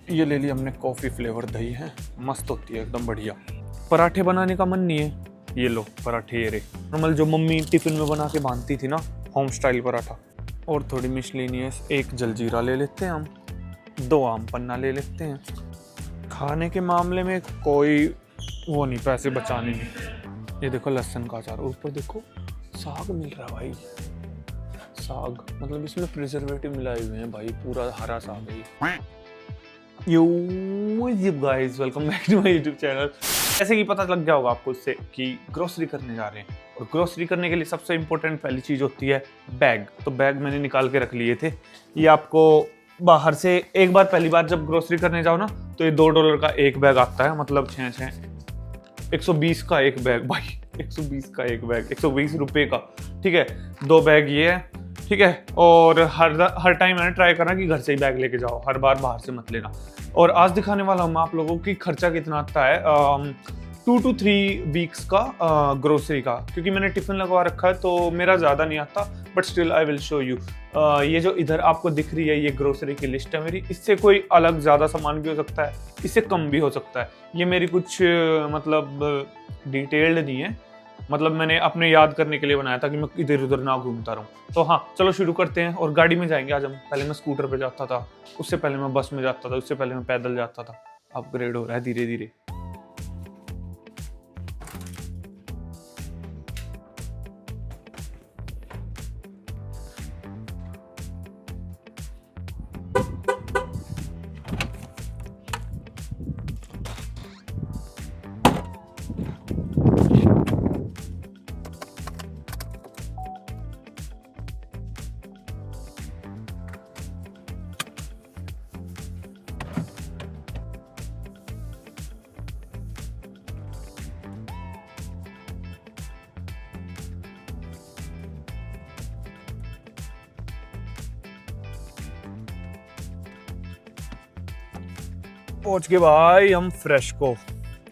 ये ले ली हमने कॉफ़ी फ्लेवर दही है, मस्त होती है एकदम बढ़िया। पराठे बनाने का मन नहीं है, ये लो पराठे ये रे, नॉर्मल जो मम्मी टिफिन में बना के बांधती थी ना, होम स्टाइल पराठा। और थोड़ी मिशलिनियस, एक जलजीरा ले लेते हैं हम, 2 आम पन्ना ले लेते हैं। खाने के मामले में कोई वो नहीं, पैसे बचाने नहीं। ये देखो लहसुन का अचार, ऊपर देखो साग मिल रहा है भाई, साग मतलब इसमें प्रिजर्वेटिव मिलाए हुए हैं भाई, पूरा हरा साग है। Yo guys, welcome back to my YouTube channel. ऐसे कि पता लग गया होगा आपको इससे कि ग्रोसरी करने जा रहे हैं, और ग्रोसरी करने के लिए सबसे इंपॉर्टेंट पहली चीज़ होती है बैग। तो बैग मैंने निकाल के रख लिए थे। ये आपको बाहर से एक बार, पहली बार जब ग्रोसरी करने जाओ ना, तो ये $2 का एक बैग आता है, मतलब 120 का एक बैग भाई, 120 का एक बैग, 120 रुपये का, ठीक है। 2 बैग ये है, ठीक है। और हर टाइम मैंने ट्राई करना कि घर से ही बैग लेके जाओ, हर बार बाहर से मत लेना। और आज दिखाने वाला हूँ आप लोगों की खर्चा कितना आता है 2 to 3 वीक्स का ग्रोसरी का, क्योंकि मैंने टिफिन लगवा रखा है तो मेरा ज़्यादा नहीं आता, but still I will show you. ये जो इधर आपको दिख रही है, ये ग्रोसरी की लिस्ट है मेरी। इससे कोई अलग ज़्यादा सामान भी हो सकता है, इससे कम भी हो सकता है। ये मेरी कुछ मतलब डिटेल्ड नहीं है, मतलब मैंने अपने याद करने के लिए बनाया था कि मैं इधर उधर ना घूमता रहूँ। तो हाँ, चलो शुरू करते हैं। और गाड़ी में जाएंगे आज हम। पहले मैं स्कूटर पे जाता था, उससे पहले मैं बस में जाता था, उससे पहले मैं पैदल जाता था। अपग्रेड हो रहा है धीरे धीरे। पहुंच गए भाई हम फ्रेश को।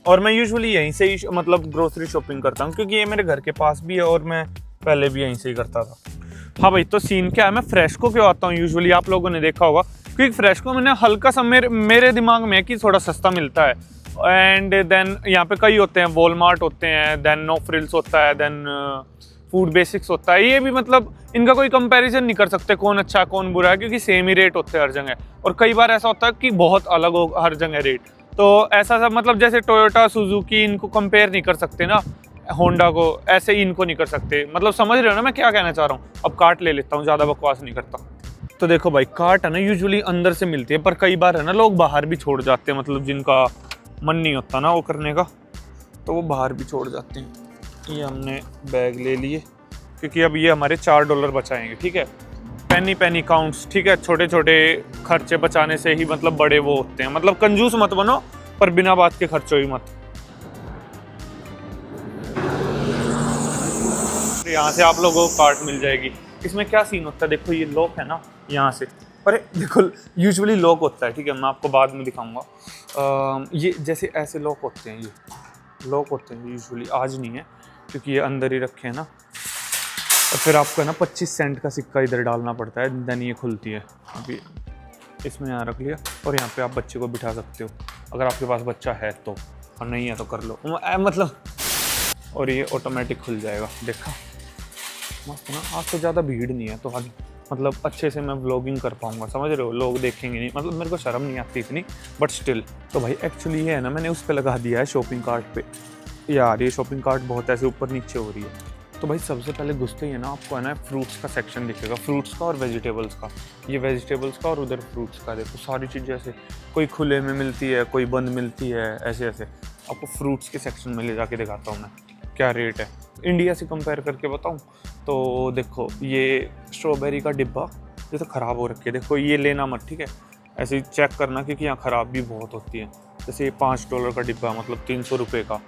और मैं यूजुअली यहीं से ही मतलब ग्रोसरी शॉपिंग करता हूँ, क्योंकि ये मेरे घर के पास भी है और मैं पहले भी यहीं से ही करता था। हाँ भाई, तो सीन क्या है, मैं फ्रेश को क्यों आता हूँ यूजुअली, आप लोगों ने देखा होगा, क्योंकि फ्रेश को मैंने हल्का सा मेरे दिमाग में है कि थोड़ा सस्ता मिलता है। एंड देन यहाँ पे कई होते हैं, वॉलमार्ट होते हैं, देन नो फ्रिल्स होता है, देन फूड बेसिक्स होता है। ये भी मतलब इनका कोई कंपैरिजन नहीं कर सकते कौन अच्छा कौन बुरा है, क्योंकि सेम ही रेट होते हैं हर जगह। और कई बार ऐसा होता है कि बहुत अलग हो हर जगह रेट। तो ऐसा सब मतलब जैसे टोयोटा सुजुकी, इनको कंपेयर नहीं कर सकते ना होंडा को, ऐसे ही इनको नहीं कर सकते। मतलब समझ रहे हो ना मैं क्या कहना चाह रहा हूँ। अब कार्ट ले लेता हूँ, ज़्यादा बकवास नहीं करता। तो देखो भाई, कार्ट है ना यूजुअली अंदर से मिलती है, पर कई बार है ना लोग बाहर भी छोड़ जाते हैं, मतलब जिनका मन नहीं होता ना वो करने का, तो वो बाहर भी छोड़ जाते हैं। ये हमने बैग ले लिए, क्योंकि अब ये हमारे $4 बचाएंगे, ठीक है। पेनी पेनी काउंट्स, ठीक है। छोटे छोटे खर्चे बचाने से ही मतलब बड़े वो होते हैं। मतलब कंजूस मत बनो, पर बिना बात के खर्चो ही मत। यहाँ से आप लोगों को कार्ट मिल जाएगी। इसमें क्या सीन होता है, देखो ये लॉक है ना यहाँ से, पर देखो यूजुअली लॉक होता है, ठीक है। मैं आपको बाद में दिखाऊंगा। ये जैसे ऐसे लॉक होते हैं, ये लॉक होते हैं यूजुअली, आज नहीं है क्योंकि ये अंदर ही रखे हैं ना। और फिर आपको है ना 25 सेंट का सिक्का इधर डालना पड़ता है, देन ये खुलती है। अभी इसमें यहाँ रख लिया, और यहाँ पे आप बच्चे को बिठा सकते हो अगर आपके पास बच्चा है तो, और नहीं है तो कर लो मतलब। और ये ऑटोमेटिक खुल जाएगा, देखा मस्त ना। आज तो ज़्यादा भीड़ नहीं है, तो आज मतलब अच्छे से मैं व्लॉगिंग कर पाऊँगा, समझ रहे हो। लोग देखेंगे नहीं, मतलब मेरे को शर्म नहीं आती इतनी, बट स्टिल। तो भाई एक्चुअली ये है ना, मैंने उस पर लगा दिया है शॉपिंग कार्ट पे। यार ये शॉपिंग कार्ट बहुत ऐसे ऊपर नीचे हो रही है। तो भाई सबसे पहले घुसते ही है ना, आपको है ना फ्रूट्स का सेक्शन दिखेगा, फ्रूट्स का और वेजिटेबल्स का। ये वेजिटेबल्स का और उधर फ्रूट्स का। देखो सारी चीज़ें ऐसे, कोई खुले में मिलती है, कोई बंद मिलती है, ऐसे ऐसे। आपको फ्रूट्स के सेक्शन में ले जाके दिखाता हूँ मैं क्या रेट है, इंडिया से कंपेयर करके बताऊँ। तो देखो ये स्ट्रॉबेरी का डिब्बा, ये तो ख़राब हो रखी है, देखो ये लेना मत, ठीक है। ऐसे ही चेक करना, क्योंकि यहाँ ख़राब भी बहुत होती है। जैसे ये $5 का डिब्बा, मतलब 300 रुपये का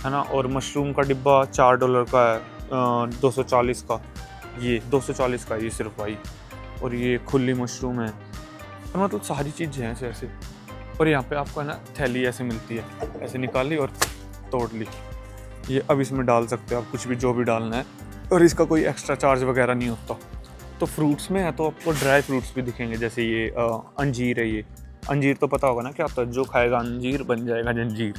है ना। और मशरूम का डिब्बा $4 का है, 240 का, ये 240 का ये सिर्फ भाई। और ये खुली मशरूम है, और मतलब सारी चीज़ें हैं ऐसे ऐसे। और यहाँ पे आपको है ना थैली ऐसे मिलती है, ऐसे निकाली और तोड़ ली। ये अब इसमें डाल सकते हो आप कुछ भी, जो भी डालना है, और इसका कोई एक्स्ट्रा चार्ज वगैरह नहीं होता। तो फ्रूट्स में है तो आपको ड्राई फ्रूट्स भी दिखेंगे, जैसे ये अंजीर है, ये अंजीर तो पता होगा ना क्या होता है, जो खाएगा अंजीर बन जाएगा जंजीर।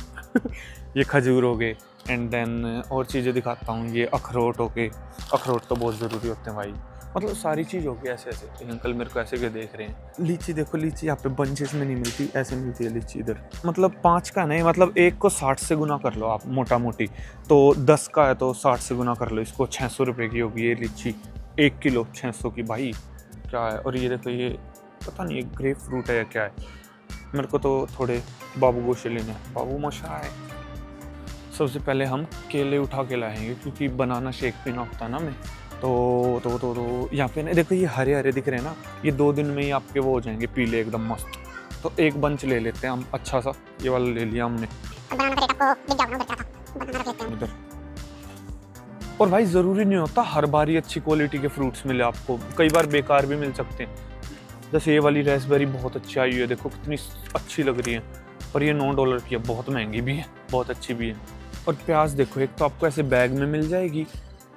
ये खजूर हो गए, एंड देन और चीज़ें दिखाता हूँ, ये अखरोट हो गए, अखरोट तो बहुत ज़रूरी होते हैं भाई, मतलब सारी चीज़ होगी ऐसे ऐसे। ये अंकल मेरे को ऐसे क्यों देख रहे हैं। लीची देखो, लीची यहाँ पे बंचेस में नहीं मिलती, ऐसे मिलती है लीची इधर। मतलब 5 का नहीं, मतलब एक को 60 से गुना कर लो आप मोटा मोटी, तो 10 का है तो 60 से गुना कर लो इसको, 600 रुपये की होगी ये लीची, 1 किलो 600 की भाई, क्या है। और ये देखो, ये पता नहीं ये ग्रेप फ्रूट है या क्या है, मेरे को तो थोड़े बाबू गोशे लेने हैं, बाबू मोशा है। सबसे पहले हम केले उठा के लाएंगे, क्योंकि बनाना शेक पीना होता है ना हमें। तो यहाँ पे ना देखो, ये हरे हरे दिख रहे हैं ना, ये 2 दिन में ही आपके वो हो जाएंगे पीले एकदम मस्त। तो एक बंच ले लेते हैं हम अच्छा सा, ये वाला ले लिया हमने इधर। और भाई ज़रूरी नहीं होता हर बार ही अच्छी क्वालिटी के फ्रूट्स मिले आपको, कई बार बेकार भी मिल सकते हैं। जैसे ये वाली रेसबेरी बहुत अच्छी आई हुई है, देखो कितनी अच्छी लग रही है, पर ये $9 की है, बहुत महंगी भी है, बहुत अच्छी भी है। और प्याज देखो, एक तो आपको ऐसे बैग में मिल जाएगी,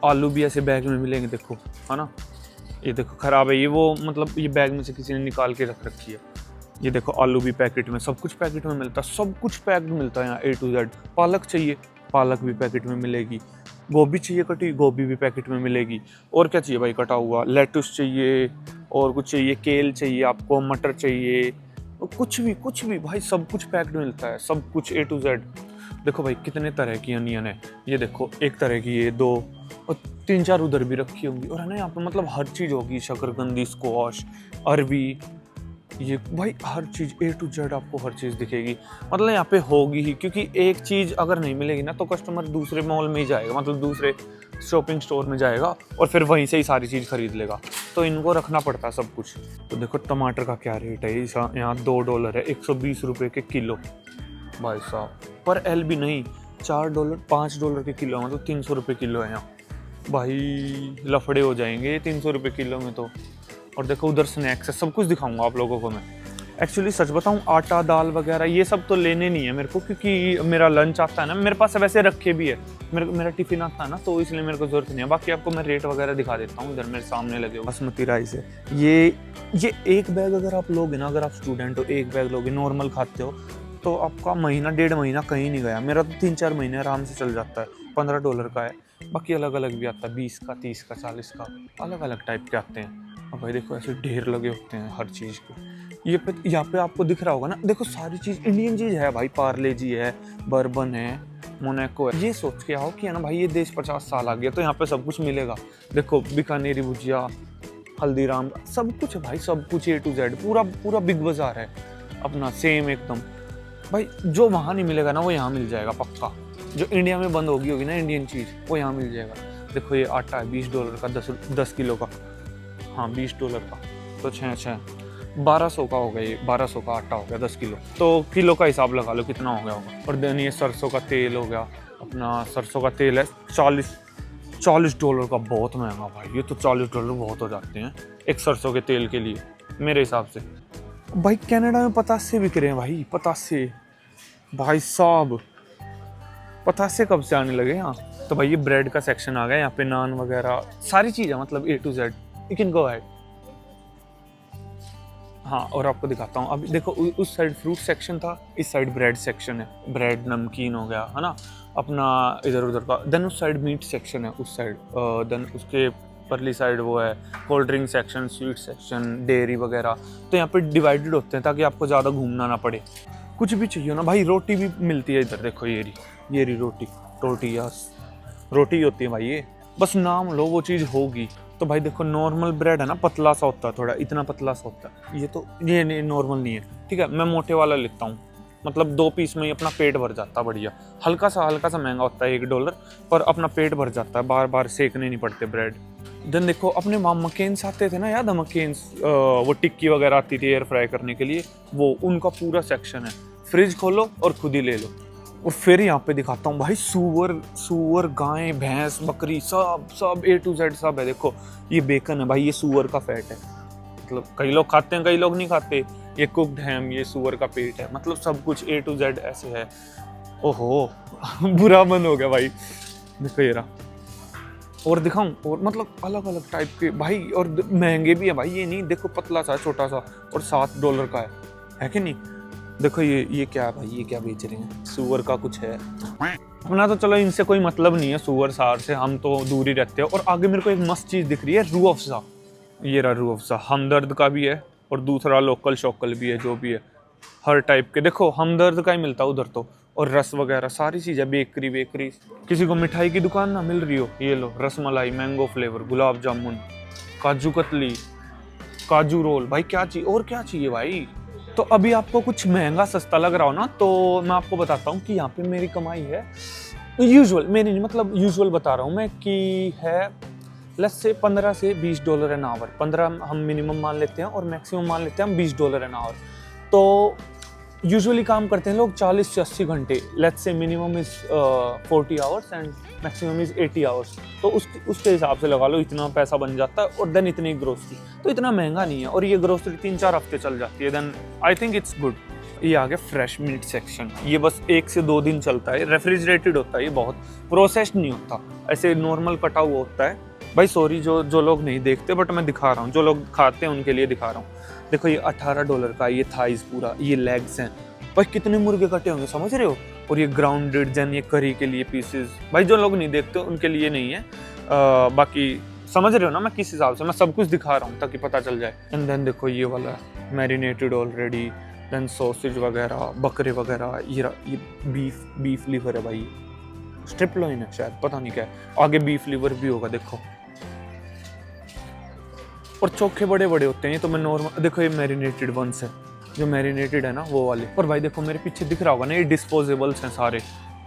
आलू भी ऐसे बैग में मिलेंगे, देखो है ना। ये देखो ख़राब है ये, वो मतलब ये बैग में से किसी ने निकाल के रख रखी है। ये देखो आलू भी पैकेट में, सब कुछ पैकेट में मिलता है, सब कुछ पैक्ड मिलता है यहाँ A to Z। पालक चाहिए, पालक भी पैकेट में मिलेगी, गोभी चाहिए कटी, गोभी भी पैकेट में मिलेगी। और क्या चाहिए भाई कटा हुआ, लेटुस चाहिए, और कुछ चाहिए, केल चाहिए आपको, मटर चाहिए, कुछ भी भाई, सब कुछ पैक्ड मिलता है, सब कुछ A to Z। देखो भाई कितने तरह की अनियन है, ये देखो एक तरह की, ये 2 और 3-4 उधर भी रखी होंगी। और है ना यहाँ पे मतलब हर चीज़ होगी, शकरकंदी, स्क्वाश, अरबी, ये भाई हर चीज़ A to Z आपको हर चीज़ दिखेगी, मतलब यहाँ पे होगी ही। क्योंकि एक चीज़ अगर नहीं मिलेगी ना, तो कस्टमर दूसरे मॉल में ही जाएगा, मतलब दूसरे शॉपिंग स्टोर में जाएगा और फिर वहीं से ही सारी चीज़ खरीद लेगा। तो इनको रखना पड़ता है सब कुछ। तो देखो टमाटर का क्या रेट है, यहाँ $2 है, 120 रुपये के किलो भाई साहब। पर एल भी नहीं, $4 $5 के किलो, मतलब 300 रुपये किलो है यहाँ भाई। लफड़े हो जाएंगे 300 रुपये किलो में तो। और देखो उधर स्नैक्स है, सब कुछ दिखाऊंगा आप लोगों को मैं। एक्चुअली सच बताऊं, आटा दाल वगैरह ये सब तो लेने नहीं है मेरे को, क्योंकि मेरा लंच आता है ना, मेरे पास वैसे रखे भी है, मेरा टिफिन आता है ना, तो इसलिए मेरे को जरूरत नहीं है। बाकी आपको मैं रेट वगैरह दिखा देता हूँ, इधर मेरे सामने लगे बासमती राइस है। ये एक बैग अगर आप लोगे ना, अगर आप स्टूडेंट हो, एक बैग लोगे, नॉर्मल खाते हो, तो आपका महीना 1.5 महीना कहीं नहीं गया। मेरा तो 3-4 महीने आराम से चल जाता है। $15 का है, बाकी अलग अलग भी आता है, 20 का, 30 का, 40 का, अलग अलग टाइप के आते हैं। अब भाई देखो ऐसे ढेर लगे होते हैं हर चीज़ के। यहाँ पे आपको दिख रहा होगा ना, देखो सारी चीज़ इंडियन चीज़ है भाई, पार्ले जी है, बर्बन है, मोनाको है। ये सोच के आओ कि है ना भाई, ये देश 50 साल आ गया, तो यहाँ पे सब कुछ मिलेगा। देखो बीकानेरी भुजिया, हल्दीराम, सब कुछ है भाई, सब कुछ A to Z, पूरा बिग बाजार है अपना, सेम एकदम भाई। जो वहाँ नहीं मिलेगा ना, वो यहाँ मिल जाएगा पक्का। जो इंडिया में बंद होगी ना इंडियन चीज़, वो यहाँ मिल जाएगा। देखो ये आटा है $20 का, 10 किलो का, हाँ $20 का, तो 6 1200 का हो गया। ये 1200 का आटा हो गया 10 किलो, तो किलो का हिसाब लगा लो कितना हो गया होगा। और देन ये सरसों का तेल हो गया अपना, सरसों का तेल है $40 का, बहुत महंगा भाई। ये तो $40 बहुत हो जाते हैं एक सरसों के तेल के लिए मेरे हिसाब से। भाई कनाडा में पतासे बिक रहे हैं भाई, पतासे भाई साहब, पतासे कब से आने लगे यहाँ। तो भाई ये ब्रेड का सेक्शन आ गया, यहाँ पे नान वगैरह सारी चीज़ है, मतलब A to Z। You can go ahead. हाँ, और आपको दिखाता हूँ। अभी देखो उस साइड फ्रूट सेक्शन था, इस साइड ब्रेड सेक्शन है, ब्रेड नमकीन हो गया है ना अपना, इधर उधर का। देन उस साइड मीट सेक्शन है उस साइड, देन उसके परली साइड वो है cold drink section, sweet section, dairy वगैरह। तो यहाँ पे डिवाइडेड होते हैं ताकि आपको ज़्यादा घूमना ना पड़े। कुछ भी चाहिए ना भाई, रोटी भी मिलती है इधर, देखो ये रही रोटी, रोटी होती है भाई, ये बस नाम लो वो चीज़ होगी। तो भाई देखो नॉर्मल ब्रेड है ना, पतला सा होता है, थोड़ा इतना पतला सा होता है। ये नहीं, नॉर्मल नहीं है, ठीक है। मैं मोटे वाला लेता हूँ, मतलब 2 पीस में ही अपना पेट भर जाता है बढ़िया। हल्का सा महंगा होता है $1, पर अपना पेट भर जाता है, बार बार सेकने नहीं पड़ते ब्रेड। देन देखो अपने वहाँ मकेन्स आते थे ना, याद है मकेन्स, वो टिक्की वगैरह आती थी एयर फ्राई करने के लिए, वो उनका पूरा सेक्शन है। फ्रिज खोलो और खुद ही ले लो। और फिर यहाँ पे दिखाता हूँ भाई, सूअर, गाय, भैंस, बकरी, सब A to Z सब है। देखो ये बेकन है भाई, ये सूअर का फैट है, मतलब कई लोग खाते हैं, कई लोग नहीं खाते। ये कुक्ड हैम, ये सूअर का पेट है, मतलब सब कुछ A to Z ऐसे है। ओहो बुरा मन हो गया भाई। देखो ये रहा, और दिखाऊं, और मतलब अलग अलग टाइप के भाई, और महंगे भी है भाई, ये नहीं देखो पतला सा छोटा सा, और $7 का है। है कि नहीं। देखो ये क्या है भाई, ये क्या बेच रहे हैं, सुअर का कुछ है। अपना तो चलो इनसे कोई मतलब नहीं है, सुअर सार से हम तो दूर ही रहते हैं। और आगे मेरे को एक मस्त चीज दिख रही है, रूह अफ़ज़ा। ये रहा रूह अफ़ज़ा, हमदर्द का भी है और दूसरा लोकल शोकल भी है, जो भी है हर टाइप के। देखो हमदर्द का ही मिलता है उधर तो, और रस वगैरह सारी चीज़ें, बेकरी बेकरी। किसी को मिठाई की दुकान ना मिल रही हो, ये लो रसमलाई, मैंगो फ्लेवर, गुलाब जामुन, काजू कतली, काजू रोल। भाई क्या चाहिए और क्या चाहिए भाई। तो अभी आपको कुछ महंगा सस्ता लग रहा हो ना, तो मैं आपको बताता हूँ कि यहाँ पे मेरी कमाई है यूजुअल, मेरी नहीं मतलब यूजुअल बता रहा हूँ मैं, कि है लेट्स से 15 से $20 एन आवर। 15 हम मिनिमम मान लेते हैं और मैक्सिमम मान लेते हैं हम $20 एन आवर। तो यूजुअली काम करते हैं लोग 40 से 80 घंटे। Let's say minimum is 40 hours and maximum is 80 hours. तो उसके हिसाब से लगा लो इतना पैसा बन जाता है। और देन इतनी ग्रोसरी, तो इतना महंगा नहीं है, और ये ग्रोसरी 3-4 हफ्ते चल जाती है। Then I think it's good. ये आ गया फ्रेश मीट सेक्शन। ये बस 1 से 2 दिन चलता है, रेफ्रिजरेटेड होता है, ये बहुत प्रोसेस्ड नहीं होता, ऐसे नॉर्मल कटा हुआ होता है। भाई सॉरी जो लोग नहीं देखते, बट मैं दिखा रहा हूँ, जो लोग खाते हैं उनके लिए दिखा रहा हूँ। देखो ये $18 का, ये थाइस पूरा, ये लेग्स हैं भाई, कितने मुर्गे कटे होंगे समझ रहे हो। और ये ग्राउंडेड, देन ये करी के लिए पीसेस। भाई जो लोग नहीं देखते उनके लिए नहीं है, बाकी समझ रहे हो ना मैं किस हिसाब से मैं सब कुछ दिखा रहा हूँ ताकि पता चल जाए। एंड देन देखो ये वाला मैरिनेटेड ऑलरेडी, देन सॉसेज वगैरह, बकरे वगैरह, ये बीफ लीवर है भाई, स्ट्रिप लोइन है शायद, पता नहीं क्या है। आगे बीफ लीवर भी होगा देखो, और चोखे बड़े बड़े होते हैं। ये तो मैं नॉर्मल, देखो ये मैरिनेटेड वंस है, जो मैरिनेटेड है ना वो वाले। और भाई देखो मेरे पीछे दिख रहा होगा ना, ये डिस्पोजेबल्स हैं सारे,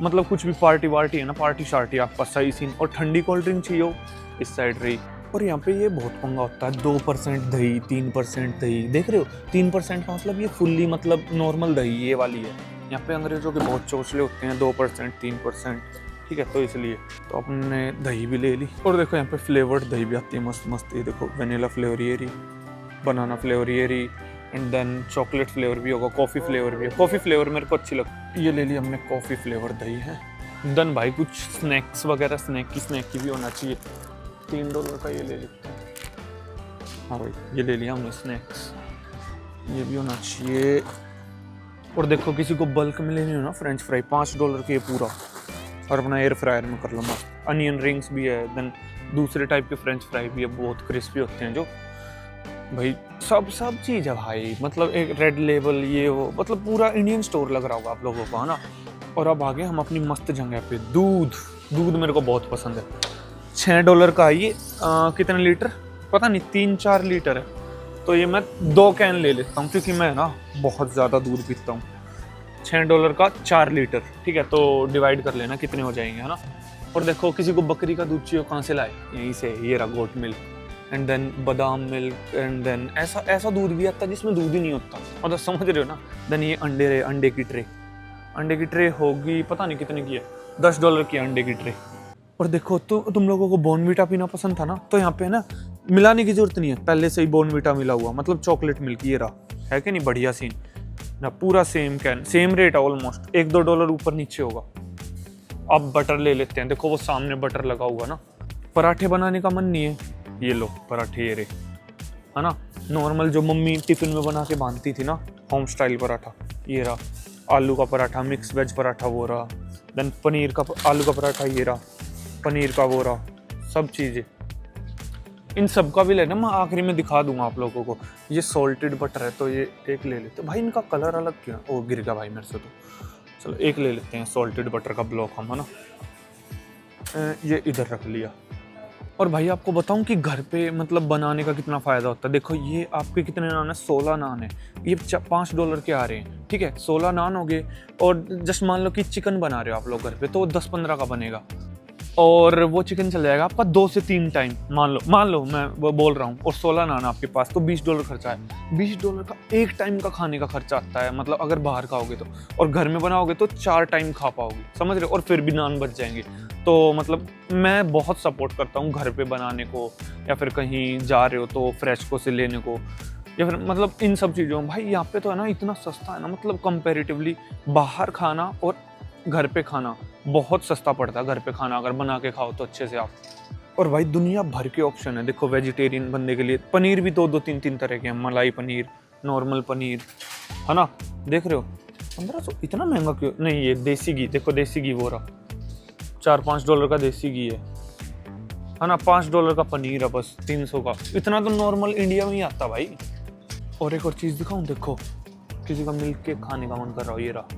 मतलब कुछ भी पार्टी वार्टी है ना, पार्टी शार्टी आपका सही सीन। और ठंडी कोल्ड ड्रिंक चाहिए हो, इस साइड रही। और यहाँ पे ये बहुत पंगा होता है, 2% दही, 3% दही, देख रहे हो 3% का मतलब ये फुल्ली मतलब नॉर्मल दही ये वाली है। यहाँ पे अंग्रेजों के बहुत चोचले होते हैं, 2%, 3%, ठीक है, तो इसलिए तो अपने दही भी ले ली। और देखो यहाँ पे फ्लेवर्ड दही भी आती है मस्त मस्त। ये देखो वेनिला फ्लेवर ये रही, बनाना फ्लेवर ये रही, एंड देन चॉकलेट फ्लेवर भी होगा, कॉफ़ी फ्लेवर भी है। कॉफ़ी फ्लेवर मेरे को अच्छी लगती है, ये ले ली हमने कॉफ़ी फ्लेवर दही है। देन भाई कुछ स्नैक्स वगैरह, स्नैक की भी होना चाहिए। $3 का ये ले लेते हैं। हाँ भाई ये ले लिया हमने स्नैक्स, ये भी होना चाहिए। और देखो किसी को बल्क में लेनी हो ना फ्रेंच फ्राई, $5 के पूरा, और अपना एयर फ्रायर में कर लो मस्त। अनियन रिंग्स भी है, देन दूसरे टाइप के फ्रेंच फ्राई भी है, बहुत क्रिस्पी होते हैं जो। भाई सब चीज़ है भाई, मतलब एक रेड लेबल ये वो, मतलब पूरा इंडियन स्टोर लग रहा होगा आप लोगों को, है ना। और अब आगे हम अपनी मस्त जगह पे। दूध मेरे को बहुत पसंद है। $6 का ये कितने लीटर पता नहीं, 3-4 लीटर है। तो ये मैं 2 कैन ले लेता हूँ, क्योंकि मैं ना बहुत ज़्यादा दूध पीता हूँ। $6 का 4 लीटर, ठीक है, तो डिवाइड कर लेना कितने हो जाएंगे, है ना। और देखो किसी को बकरी का दूध चाहिए, कहाँ से लाए, यहीं से, ये रहा गोट मिल्क, एंड देन बादाम मिल्क, एंड देन ऐसा दूध भी आता है जिसमें दूध ही नहीं होता, मतलब समझ रहे हो ना। देन ये अंडे की ट्रे होगी, पता नहीं कितने की है, $10 की अंडे की ट्रे। और देखो तो तुम लोगों को बॉर्नवीटा पीना पसंद था ना, तो यहाँ पे ना मिलाने की जरूरत नहीं है, पहले से ही बॉर्नवीटा मिला हुआ, मतलब चॉकलेट मिल्क ये रहा, है कि नहीं, बढ़िया सीन ना, पूरा सेम कैन, सेम रेट है ऑलमोस्ट, $1-2 ऊपर नीचे होगा। अब बटर ले लेते हैं, देखो वो सामने बटर लगा हुआ ना। पराठे बनाने का मन नहीं है, ये लो पराठे ये रे, है ना, नॉर्मल जो मम्मी टिफिन में बना के बांधती थी ना, होम स्टाइल पराठा, ये रहा। आलू का पराठा, मिक्स वेज पराठा वो रहा, देन पनीर का आलू का पराठा ये रहा, पनीर का वो रहा, सब चीज़ें। इन सब का भी लेना, मैं आखिरी में दिखा दूंगा आप लोगों को। ये सॉल्टेड बटर है, तो ये एक ले लेते हैं। भाई इनका कलर अलग क्यों है, ओ गिर गया भाई मेरे से, तो चलो एक ले लेते हैं सॉल्टेड बटर का ब्लॉक हम, है ना। ये इधर रख लिया। और भाई आपको बताऊं कि घर पे मतलब बनाने का कितना फ़ायदा होता है। देखो ये आपके कितने नान है, 16 नान है, ये $5 के आ रहे हैं, ठीक है, 16 नान हो गए। और जस्ट मान लो कि चिकन बना रहे हो आप लोग घर पे, तो 10-15 का बनेगा, और वो चिकन चल जाएगा आपका 2 से 3 टाइम, मान लो मैं वो बोल रहा हूँ। और 16 नान आपके पास, तो $20 खर्चा है। $20 का एक टाइम का खाने का खर्चा आता है, मतलब अगर बाहर खाओगे तो, और घर में बनाओगे तो 4 टाइम खा पाओगे, समझ रहे हो, और फिर भी नान बच जाएंगे। तो मतलब मैं बहुत सपोर्ट करता हूँ घर पे बनाने को, या फिर कहीं जा रहे हो तो फ्रेशको से लेने को, या फिर मतलब इन सब चीज़ों। भाई यहाँ पे तो है ना इतना सस्ता है ना, मतलब कंपैरेटिवली बाहर खाना और घर पे खाना बहुत सस्ता पड़ता है। घर पे खाना अगर बना के खाओ तो अच्छे से आप। और भाई दुनिया भर के ऑप्शन है, देखो वेजिटेरियन बनने के लिए पनीर भी 2-2, 3-3 तरह के हैं, मलाई पनीर, नॉर्मल पनीर, है ना, देख रहे हो 1500। इतना महंगा क्यों? नहीं, ये देसी घी देखो, देसी घी वो रहा, $4-5 का देसी घी है ना, $5 का पनीर है बस, 300 का। इतना तो नॉर्मल इंडिया में ही आता भाई। और एक और चीज़ दिखाऊं, देखो किसी का मिल्क केक खाने का मन कर रहा हो, ये रहा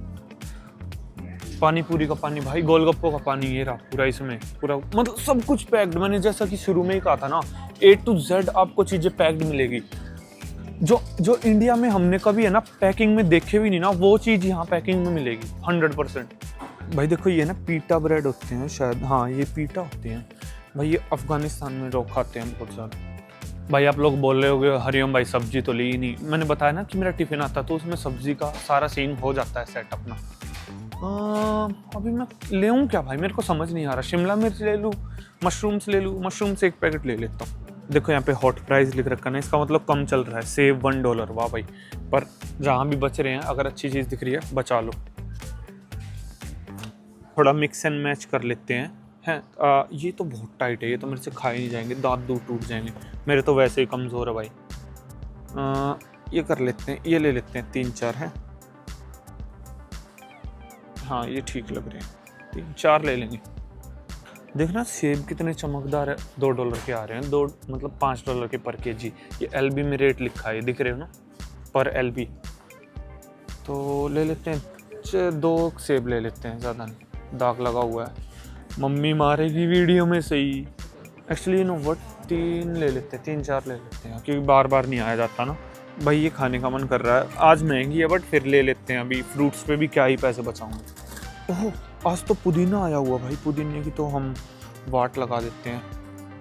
पानी पूरी का पानी भाई, गोलगप्पों का पानी, ये रहा पूरा, इसमें पूरा मतलब सब कुछ पैक्ड। मैंने जैसा कि शुरू में ही कहा था ना, A to Z आपको चीजें पैक्ड मिलेगी। जो इंडिया में हमने कभी है ना पैकिंग में देखे भी नहीं ना, वो चीज यहाँ पैकिंग में मिलेगी 100%। भाई देखो ये ना पीटा ब्रेड होते हैं शायद, हाँ ये पीटा होते हैं भाई, ये अफगानिस्तान में लोग खाते हैं बहुत ज़्यादा। भाई आप लोग बोल रहे होगे हरिओम भाई सब्जी तो ली ही नहीं, मैंने बताया ना कि मेरा टिफिन आता तो उसमें सब्जी का सारा सीन हो जाता है सेट अपना। अभी मैं ले आऊँ क्या भाई, मेरे को समझ नहीं आ रहा। शिमला मिर्च ले लूँ, मशरूम्स ले लूँ, मशरूम से एक पैकेट ले लेता हूँ। देखो यहाँ पे हॉट प्राइस लिख रखा है, इसका मतलब कम चल रहा है, सेव $1। वाह भाई, पर जहाँ भी बच रहे हैं अगर अच्छी चीज़ दिख रही है बचा लो। थोड़ा मिक्स एंड मैच कर लेते हैं। ये तो बहुत टाइट है, ये तो मेरे से खाए नहीं जाएंगे, दांत दूर टूट जाएंगे, मेरे तो वैसे ही कमज़ोर है भाई। ये कर लेते हैं, ये ले लेते हैं 3-4 हैं, हाँ ये ठीक लग रहे हैं, 3-4 ले लेंगे। देखना सेब कितने चमकदार है, $2 के आ रहे हैं, मतलब $5 के पर केजी। ये LB में रेट लिखा है, दिख रहे हो ना, पर LB। तो ले लेते हैं 2 सेब ले लेते हैं, ज़्यादा नहीं, दाग लगा हुआ है, मम्मी मारेगी वीडियो में सही। एक्चुअली नो वट 3 ले लेते हैं, 3-4 ले लेते हैं, क्योंकि बार बार नहीं आया जाता ना भाई। ये खाने का मन कर रहा है, आज महंगी है बट फिर ले लेते हैं, अभी फ्रूट्स पे भी क्या ही पैसे बचाऊंगे। ओह आज तो पुदीना आया हुआ भाई, पुदीने की तो हम वाट लगा देते हैं।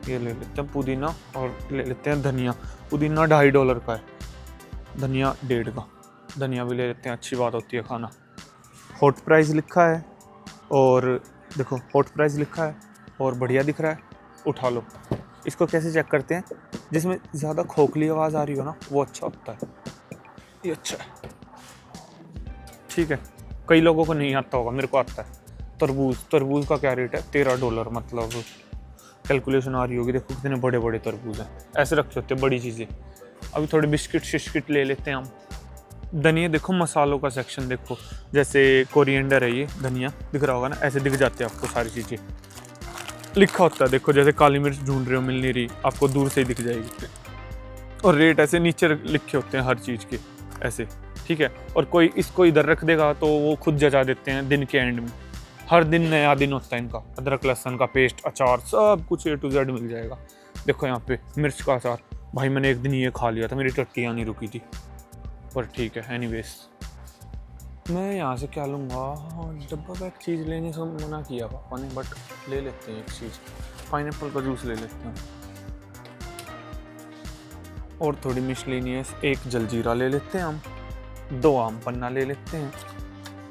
ये ले लेते हैं पुदीना, और ले लेते हैं धनिया। पुदीना $2.5 का है, धनिया 1.5 का। धनिया भी ले लेते हैं, अच्छी बात होती है खाना। हॉट प्राइस लिखा है, और देखो हॉट प्राइस लिखा है और बढ़िया दिख रहा है, उठा लो। इसको कैसे चेक करते हैं, जिसमें ज़्यादा खोखली आवाज़ आ रही हो ना वो अच्छा होता है, ये अच्छा है, ठीक है। कई लोगों को नहीं आता होगा, मेरे को आता है। तरबूज का क्या रेट है, $13, मतलब कैलकुलेशन आ रही होगी, देखो कितने बड़े बड़े तरबूज हैं, ऐसे रखे होते हैं बड़ी चीज़ें। अभी थोड़े बिस्किट शिस्किट ले लेते हैं हम। धनिया देखो, मसालों का सेक्शन देखो, जैसे कोरिएंडर है, ये धनिया दिख रहा होगा ना, ऐसे दिख जाते हैं आपको सारी चीज़ें, लिखा होता है। देखो जैसे काली मिर्च ढूंढ रहे हो, मिल नहीं रही, आपको दूर से ही दिख जाएगी, और रेट ऐसे नीचे लिखे होते हैं हर चीज़ के ऐसे, ठीक है। और कोई इसको इधर रख देगा तो वो खुद जजा देते हैं दिन के एंड में, हर दिन नया दिन होता है इनका। अदरक लहसुन का पेस्ट, अचार, सब कुछ A to Z मिल जाएगा। देखो यहाँ पे मिर्च का अचार, भाई मैंने एक दिन ये खा लिया था, मेरी टट्टियाँ नहीं रुकी थी, पर ठीक है। एनीवेज मैं यहाँ से क्या लूँगा, डब्बा पैक चीज़ लेने से मना किया पापा ने, बट ले लेते हैं एक चीज़, पाइनएप्पल का जूस ले लेते हैं, और थोड़ी मिशलिनियस, एक जलजीरा ले लेते हैं हम, 2 आम पन्ना ले लेते हैं,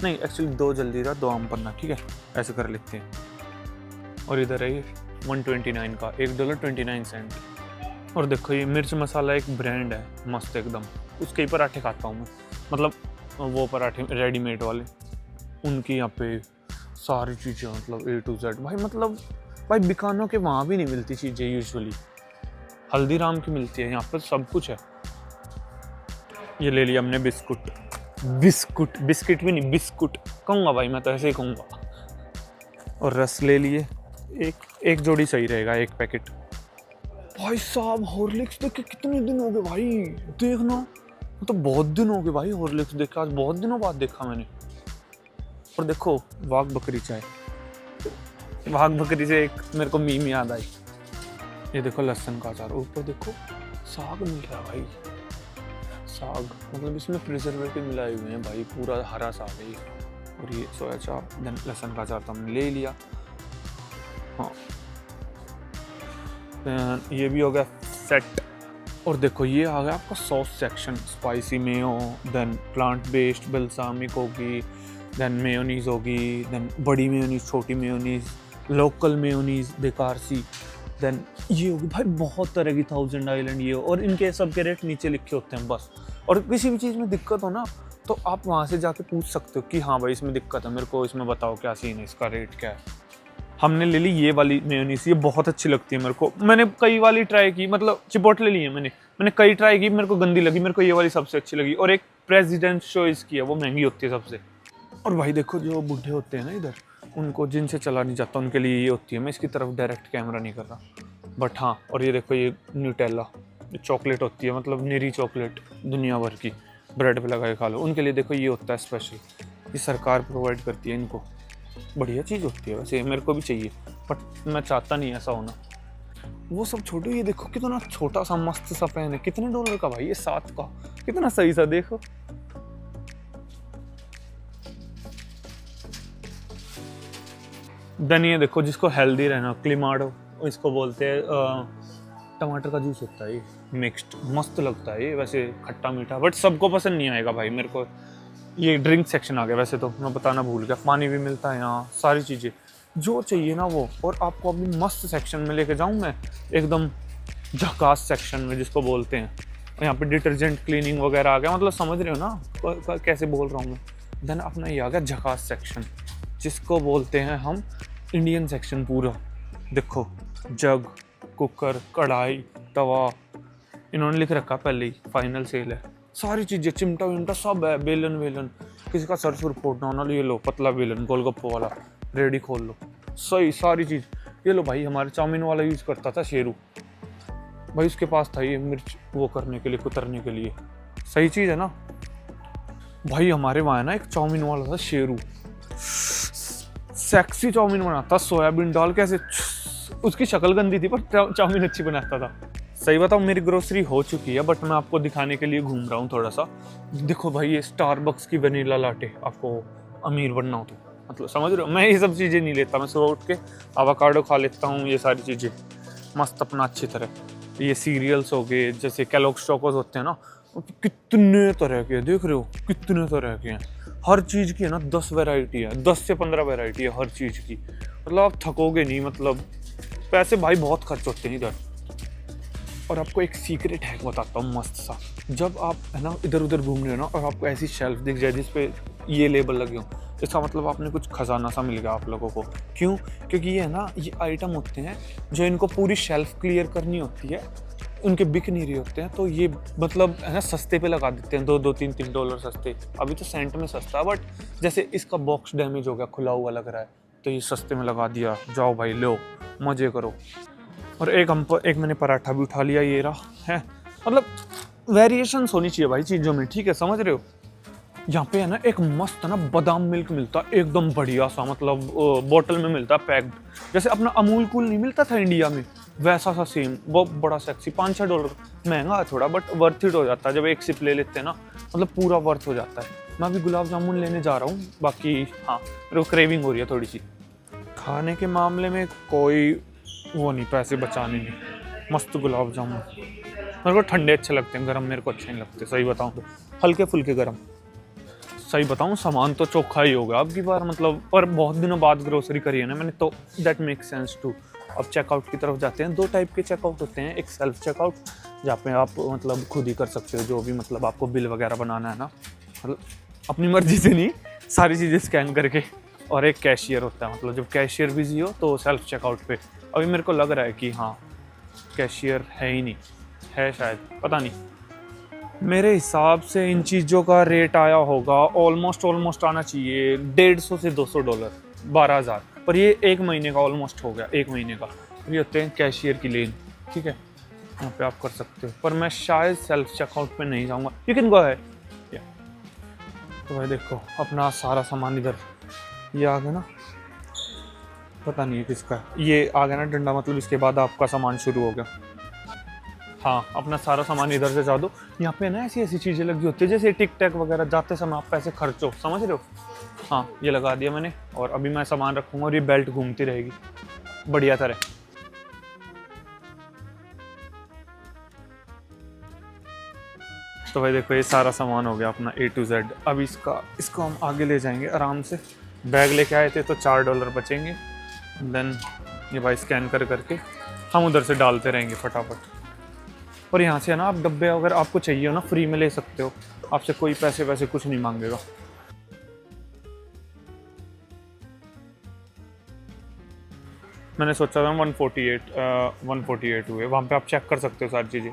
नहीं एक्चुअली 2 जलजीरा 2 आम पन्ना, ठीक है, ऐसे कर लेते हैं। और इधर है ये 129 का, $1.29। और देखो ये मिर्च मसाला एक ब्रांड है मस्त एकदम, उसके ही पराठे खाता हूँ मैं, मतलब वो पराठे रेडीमेड वाले, उनकी यहाँ पे सारी चीज़ें, मतलब A to Z भाई। मतलब भाई बिकानों के वहाँ भी नहीं मिलती चीज़ें यूजुअली, हल्दीराम की मिलती है, यहाँ पर सब कुछ है। ये ले लिया हमने बिस्किट भी नहीं, बिस्कुट कहूँगा भाई, मैं तो ऐसे ही कहूँगा। और रस ले लिए, एक जोड़ी सही रहेगा, एक पैकेट। भाई साहब हॉर्लिक्स देख के कितने दिन हो गए भाई, देखना तो बहुत दिन हो गए भाई हॉर्लिक्स देख के, आज बहुत दिनों बाद देखा मैंने। और देखो वाघ बकरी चाय, वाघ बकरी से एक मेरे को मीम याद आई। ये देखो लहसुन का अचार, ऊपर देखो साग मिल रहा है भाई, साग मतलब इसमें प्रिजर्वेटिव मिलाए हुए हैं भाई, पूरा हरा साग है ये। और ये सोया चाप, देन लहसुन का अचार तो हमने ले लिया, हाँ ये भी हो गया सेट। और देखो ये आ गया आपका sauce section, spicy mayo, then plant based balsamic होगी, देन मेयोनीज होगी, देन बड़ी मेयोनीज, छोटी मेयोनीज, लोकल मेयोनीज बेकार सी, देन ये होगी भाई बहुत तरह की, 1000 आइलैंड ये, और इनके सब के रेट नीचे लिखे होते हैं बस। और किसी भी चीज़ में दिक्कत हो ना तो आप वहाँ से जाके पूछ सकते हो कि हाँ भाई इसमें दिक्कत है, मेरे को इसमें बताओ क्या सीन है, इसका रेट क्या है, हमने ले ली ये वाली मेयोनीज, ये बहुत अच्छी लगती है मेरे को। मैंने कई वाली ट्राई की, मतलब चिपोटले ली है मैंने कई ट्राई की, मेरे को गंदी लगी। मेरे को ये वाली सबसे अच्छी लगी। और एक प्रेसिडेंट चॉइस की है, वो महंगी होती है सबसे। और भाई देखो जो बूढ़े होते हैं ना इधर, उनको जिनसे चला नहीं जाता उनके लिए ये होती है। मैं इसकी तरफ डायरेक्ट कैमरा नहीं कर रहा, बट हाँ। और ये देखो ये न्यूटेला चॉकलेट होती है, मतलब निरी चॉकलेट दुनिया भर की, ब्रेड पे लगा के खा लो। उनके लिए देखो ये होता है स्पेशल, ये सरकार प्रोवाइड करती है इनको। बढ़िया चीज़ होती है वैसे, मेरे को भी चाहिए, बट मैं चाहता नहीं ऐसा होना। वो सब छोड़ो, ये देखो कितना छोटा सा मस्त सा पेन है। कितने डॉलर का भाई, ये 7 का। कितना सही सा देखो। देन ये देखो जिसको हेल्दी रहना, क्लिमाडो इसको बोलते हैं। टमाटर का जूस होता है ये, मिक्स्ड, मस्त लगता है ये वैसे, खट्टा मीठा, बट सबको पसंद नहीं आएगा भाई। मेरे को ये ड्रिंक सेक्शन आ गया वैसे तो, मैं बताना भूल गया। पानी भी मिलता है यहाँ, सारी चीज़ें जो चाहिए ना वो। और आपको अभी मस्त सेक्शन में लेके जाऊँ मैं, एकदम झकास सेक्शन में जिसको बोलते हैं। यहाँ पे डिटर्जेंट क्लीनिंग वगैरह आ गया, मतलब समझ रहे हो ना कैसे बोल रहा हूँ मैं। देन अपना ये आ गया झकास सेक्शन, जिसको बोलते हैं हम इंडियन सेक्शन पूरा। देखो जग, कुकर, कढ़ाई, तवा, इन्होंने लिख रखा पहले ही फाइनल सेल है। सारी चीज़ें, चिमटा विमटा सब है, बेलन वेलन, किसी का सर सुर फोड़ना होना, ये लो पतला बेलन गोलगप्पो वाला, रेडी खोल लो, सही सारी चीज़। ये लो भाई, हमारे चाउमीन वाला यूज़ करता था शेरू भाई, उसके पास था ये मिर्च वो करने के लिए, कुतरने के लिए। सही चीज़ है ना भाई। हमारे वहाँ है ना एक चाउमीन वाला था शेरू, सेक्सी चाउमीन बनाता, सोयाबीन डाल के ऐसे। उसकी शक्ल गंदी थी पर चाउमीन अच्छी बनाता था। सही बताऊँ मेरी ग्रोसरी हो चुकी है, बट मैं आपको दिखाने के लिए घूम रहा हूँ थोड़ा सा। देखो भाई ये स्टारबक्स की वनीला लाटे, आपको अमीर बनना हो तो, मतलब समझ रहे हो। मैं ये सब चीज़ें नहीं लेता, मैं सुबह उठ के आवाकाडो खा लेता हूँ, ये सारी चीज़ें मस्त अपना अच्छी तरह। ये सीरियल्स हो गए, जैसे कैलॉग्स चोकोस होते हैं ना, कितने तरह के, देख रहे हो कितने तरह के हैं। हर चीज़ की है ना 10 वैरायटी है, 10 से 15 वैरायटी है हर चीज़ की। मतलब आप थकोगे नहीं, मतलब पैसे भाई बहुत खर्च होते हैं इधर। और आपको एक सीक्रेट हैक बताता हूँ मस्त सा। जब आप है ना इधर उधर घूम रहे हो ना, और आपको ऐसी शेल्फ दिख जाए जिस पे ये लेबल लगे हो, इसका मतलब आपने कुछ खजाना सा मिल गया आप लोगों को। क्यों? क्योंकि ये है ना, ये आइटम होते हैं जो इनको पूरी शेल्फ क्लियर करनी होती है, उनके बिक नहीं रहे होते हैं, तो ये मतलब है ना सस्ते पे लगा देते हैं, 2-3 $3 सस्ते। अभी तो सेंट में सस्ता है, बट जैसे इसका बॉक्स डैमेज हो गया, खुला हुआ लग रहा है, तो ये सस्ते में लगा दिया, जाओ भाई लो मज़े करो। और एक मैंने पराठा भी उठा लिया, ये रहा है। मतलब वेरिएशंस होनी चाहिए भाई चीज़ों में, ठीक है, समझ रहे हो। यहाँ पे है ना एक मस्त ना बादाम मिल्क मिलता है, एकदम बढ़िया सा, मतलब बोतल में मिलता है पैक्ड, जैसे अपना अमूल कूल नहीं मिलता था इंडिया में, वैसा सा सेम, वो बड़ा सेक्सी। $5-6 महंगा है थोड़ा, बट वर्थ इट हो जाता है जब एक सिप ले लेते हैं ना, मतलब पूरा वर्थ हो जाता है। मैं अभी गुलाब जामुन लेने जा रहा हूँ, बाकी हाँ मेरे को क्रेविंग हो रही है थोड़ी सी। खाने के मामले में कोई वो नहीं, पैसे बचाने नहीं, मस्त गुलाब जामुन। मेरे को ठंडे अच्छे लगते हैं, गरम मेरे को अच्छे नहीं लगते, सही बताऊँ तो, हल्के फुल्के गरम। सही बताऊँ सामान तो चोखा ही होगा अब की बार, मतलब पर बहुत दिनों बाद ग्रोसरी करी है ना मैंने, तो दैट मेक सेंस टू। अब चेकआउट की तरफ जाते हैं। 2 टाइप के चेकआउट होते हैं, एक सेल्फ चेकआउट जहाँ पे आप मतलब खुद ही कर सकते हो जो भी, मतलब आपको बिल वगैरह बनाना है ना, मतलब अपनी मर्जी से नहीं, सारी चीज़ें स्कैन करके। और एक कैशियर होता है, मतलब जब कैशियर बिजी हो तो सेल्फ चेकआउट पे। अभी मेरे को लग रहा है कि हाँ कैशियर है ही नहीं, है शायद, पता नहीं। मेरे हिसाब से इन चीज़ों का रेट आया होगा ऑलमोस्ट आना चाहिए $150 से $200, 12,000। पर ये 1 महीने का ऑलमोस्ट हो गया, 1 महीने का। ये होते हैं कैशियर की लेन, ठीक है, यहाँ पे आप कर सकते हो। पर मैं शायद सेल्फ चेकआउट पे नहीं जाऊँगा, यू कैन गो है। तो भाई देखो अपना सारा सामान इधर, ये आ गया ना, पता नहीं है किसका है, ये आ गया ना डंडा, मतलब इसके बाद आपका सामान शुरू हो गया। हाँ अपना सारा सामान इधर से जा दो। यहाँ पे ना ऐसी चीज़ें लगी होती है, जैसे टिक टैक वगैरह, जाते समय आप पैसे खर्चो, समझ रहे हो। हाँ ये लगा दिया मैंने, और अभी मैं सामान रखूँगा और ये बेल्ट घूमती रहेगी बढ़िया तरह। तो भाई देखो ये सारा सामान हो गया अपना A to Z। अब इसको हम आगे ले जाएंगे आराम से। बैग लेके आए थे तो $4 बचेंगे। देन ये भाई स्कैन करके हम उधर से डालते रहेंगे फटाफट। और यहाँ से है ना आप डब्बे अगर आपको चाहिए हो ना फ्री में ले सकते हो, आपसे कोई पैसे कुछ नहीं मांगेगा। मैंने सोचा था 148 हुए, वहाँ पे आप चेक कर सकते हो सारी चीज़ें।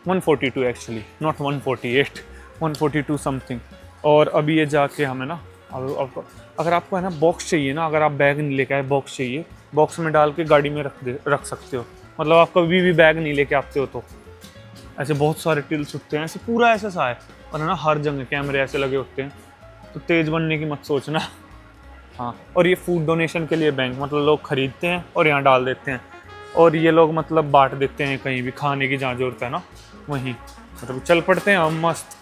142 एक्चुअली, नॉट 148, 142 समथिंग। और अभी ये जाके हमें ना, अगर आपको है ना बॉक्स चाहिए ना, अगर आप बैग नहीं लेके आए, बॉक्स चाहिए, बॉक्स में डाल के गाड़ी में रख सकते हो। मतलब आप कभी भी बैग नहीं लेके आते हो तो ऐसे बहुत सारे टिल्स होते हैं, ऐसे पूरा ऐसा सा है, और है ना हर जगह कैमरे ऐसे लगे होते हैं, तो तेज़ बनने की मत सोचना। हाँ, और ये फूड डोनेशन के लिए बैंक, मतलब लोग खरीदते हैं और यहाँ डाल देते हैं, और ये लोग मतलब बांट देते हैं कहीं भी खाने की जहाँ जरूरत है ना वहीं, मतलब चल पड़ते हैं हम मस्त।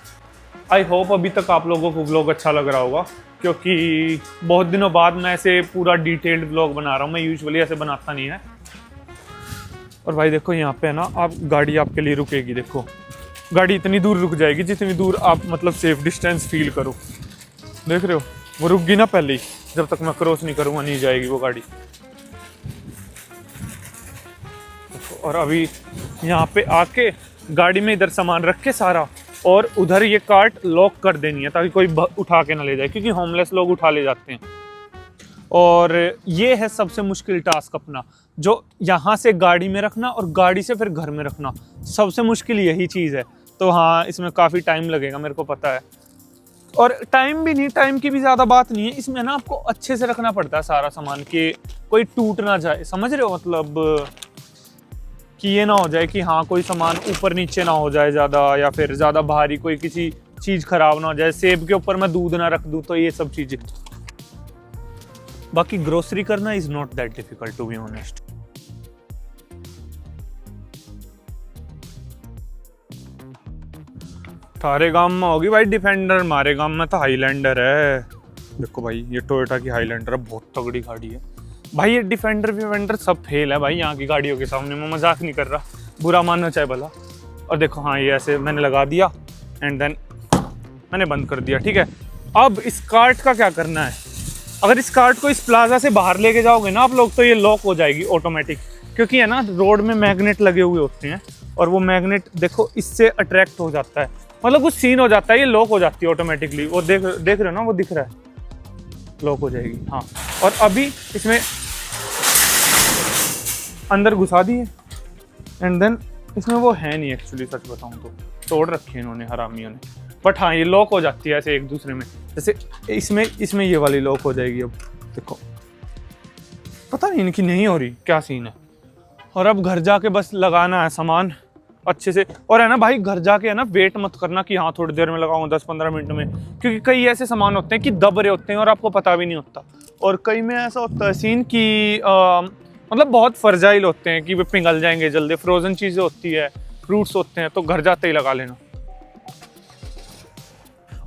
आई होप अभी तक आप लोगों को व्लॉग अच्छा लग रहा होगा, क्योंकि बहुत दिनों बाद मैं ऐसे पूरा डिटेल्ड व्लॉग बना रहा हूँ, मैं यूजुअली ऐसे बनाता नहीं है। और भाई देखो यहाँ पे है ना, आप गाड़ी आपके लिए रुकेगी, देखो गाड़ी इतनी दूर रुक जाएगी जितनी दूर आप मतलब सेफ डिस्टेंस फील करो। देख रहे हो, वो रुक गई ना पहले ही, जब तक मैं क्रॉस नहीं करूँगा नहीं जाएगी वो गाड़ी। और अभी यहाँ पे आके गाड़ी में इधर सामान रख के सारा, और उधर ये कार्ट लॉक कर देनी है ताकि कोई उठा के ना ले जाए, क्योंकि होमलेस लोग उठा ले जाते हैं। और ये है सबसे मुश्किल टास्क अपना, जो यहाँ से गाड़ी में रखना और गाड़ी से फिर घर में रखना, सबसे मुश्किल यही चीज़ है। तो हाँ, इसमें काफ़ी टाइम लगेगा, मेरे को पता है। और टाइम भी नहीं, टाइम की भी ज़्यादा बात नहीं है इसमें ना, आपको अच्छे से रखना पड़ता है सारा सामान, कि कोई टूट ना जाए, समझ रहे हो, मतलब कि ये ना हो जाए कि हाँ कोई सामान ऊपर नीचे ना हो जाए ज़्यादा, या फिर ज़्यादा भारी कोई किसी चीज़ ख़राब ना हो जाए, सेब के ऊपर मैं दूध ना रख दूँ, तो ये सब चीज़ें। बाकी ग्रोसरी करना is not that difficult to be honest. थारे गांव में होगी भाई डिफेंडर, हमारे गांव में तो हाईलैंडर है। देखो भाई ये टोयोटा की हाईलैंडर है, बहुत तगड़ी गाड़ी है भाई। ये डिफेंडर विफेंडर सब फेल है भाई यहाँ की गाड़ियों के सामने, मैं मजाक नहीं कर रहा, बुरा मानना चाहे भला। और देखो हाँ, ये ऐसे मैंने लगा दिया एंड देन मैंने बंद कर दिया, ठीक है। अब इस कार्ट का क्या करना है, अगर इस कार्ट को इस प्लाजा से बाहर लेके जाओगे ना आप लोग, तो ये लॉक हो जाएगी ऑटोमेटिक, क्योंकि है ना रोड में मैग्नेट लगे हुए होते हैं, और वो मैग्नेट देखो इससे अट्रैक्ट हो जाता है, मतलब कुछ सीन हो जाता है, ये लॉक हो जाती है ऑटोमेटिकली। वो देख रहे हो ना, वो दिख रहा है, लॉक हो जाएगी। हाँ, और अभी इसमें अंदर घुसा दिए एंड देन इसमें वो है नहीं एक्चुअली, सच बताऊं तो तोड़ रखी है इन्होंने हरामियों ने, बट हाँ ये लॉक हो जाती है ऐसे एक दूसरे में, जैसे इसमें ये वाली लॉक हो जाएगी। अब देखो पता नहीं इनकी नहीं हो रही क्या सीन है। और अब घर जाके बस लगाना है सामान अच्छे से, और है ना भाई घर जाके है ना वेट मत करना कि हाँ थोड़ी देर में लगाऊं 10-15 मिनट में, क्योंकि कई ऐसे सामान होते हैं कि दब रहे होते हैं और आपको पता भी नहीं होता। और कई में ऐसा होता है सीन कि मतलब बहुत फर्जाइल होते हैं कि वे पिघल जाएंगे जल्दी, फ्रोजन चीज़ें होती है, फ्रूट्स होते हैं, तो घर जाते ही लगा लेना।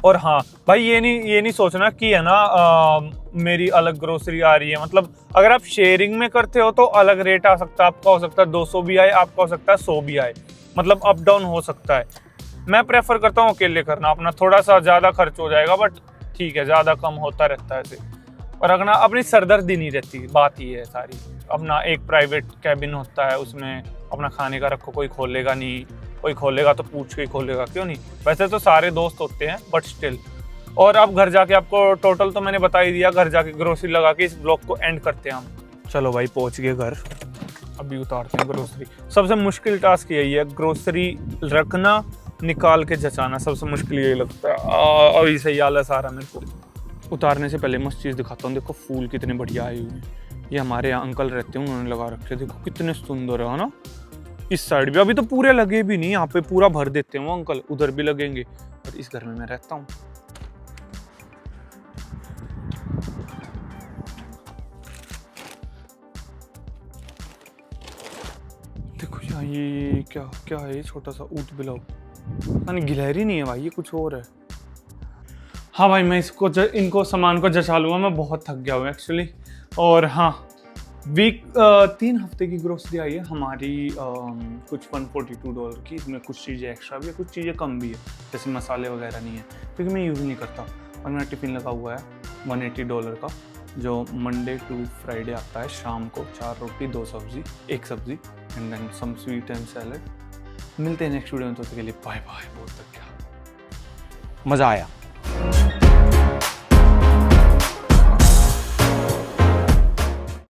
और हाँ भाई ये नहीं सोचना कि है ना मेरी अलग ग्रोसरी आ रही है, मतलब अगर आप शेयरिंग में करते हो तो अलग रेट आ सकता है, आपका हो सकता है 200 भी आए, आपका हो सकता है 100 भी आए, मतलब अप डाउन हो सकता है। मैं प्रेफर करता हूँ अकेले करना, अपना थोड़ा सा ज़्यादा खर्च हो जाएगा बट ठीक है, ज़्यादा कम होता रहता है ऐसे। और अगर ना अपनी सरदर्दी नहीं रहती, बात ही है सारी। अपना एक प्राइवेट कैबिन होता है, उसमें अपना खाने का रखो, कोई खोलेगा नहीं, कोई खोलेगा तो पूछ के ही खोलेगा, क्यों नहीं, वैसे तो सारे दोस्त होते हैं बट स्टिल। और अब घर जाके आपको टोटल तो मैंने बता ही दिया, घर जाके ग्रोसरी लगा के इस ब्लॉग को एंड करते हैं हम। चलो भाई पहुंच गए घर, अभी उतारते हैं ग्रोसरी। सबसे मुश्किल टास्क यही है, ग्रोसरी रखना, निकाल के जचाना, सबसे मुश्किल यही लगता है। अभी सही आलस आ रहा है मेरे को। उतारने से पहले मस्त चीज़ दिखाता हूँ, देखो फूल कितने बढ़िया आए हुए हैं। ये हमारे यहाँ अंकल रहते हैं, उन्होंने लगा रखे, देखो कितने सुंदर है ना। इस साइड भी अभी तो पूरे लगे भी नहीं, यहाँ पे पूरा भर देते हैं वो अंकल, उधर भी लगेंगे। और इस घर में मैं रहता हूँ। देखो यहाँ ये क्या है, ये छोटा सा ऊँट बिलाव, यानी गिलहरी नहीं है भाई, ये कुछ और है। हाँ भाई मैं इनको सामान को जचा लूँगा, मैं बहुत थक गया हूँ एक्चुअली। और हाँ वीक 3 हफ्ते की ग्रोसरी आई है हमारी, कुछ $142 की। इसमें कुछ चीज़ें एक्स्ट्रा भी है, कुछ चीज़ें कम भी है, जैसे मसाले वगैरह नहीं है क्योंकि मैं यूज़ नहीं करता। और मेरा टिफ़िन लगा हुआ है $180 का, जो मंडे टू फ्राइडे आता है। शाम को 4 रोटी 2 सब्ज़ी, 1 सब्ज़ी and then some sweet and salad. मिलते हैं नेक्स्ट वीडियो में, तो के लिए बाय बाय। बहुत तक क्या मज़ा आया।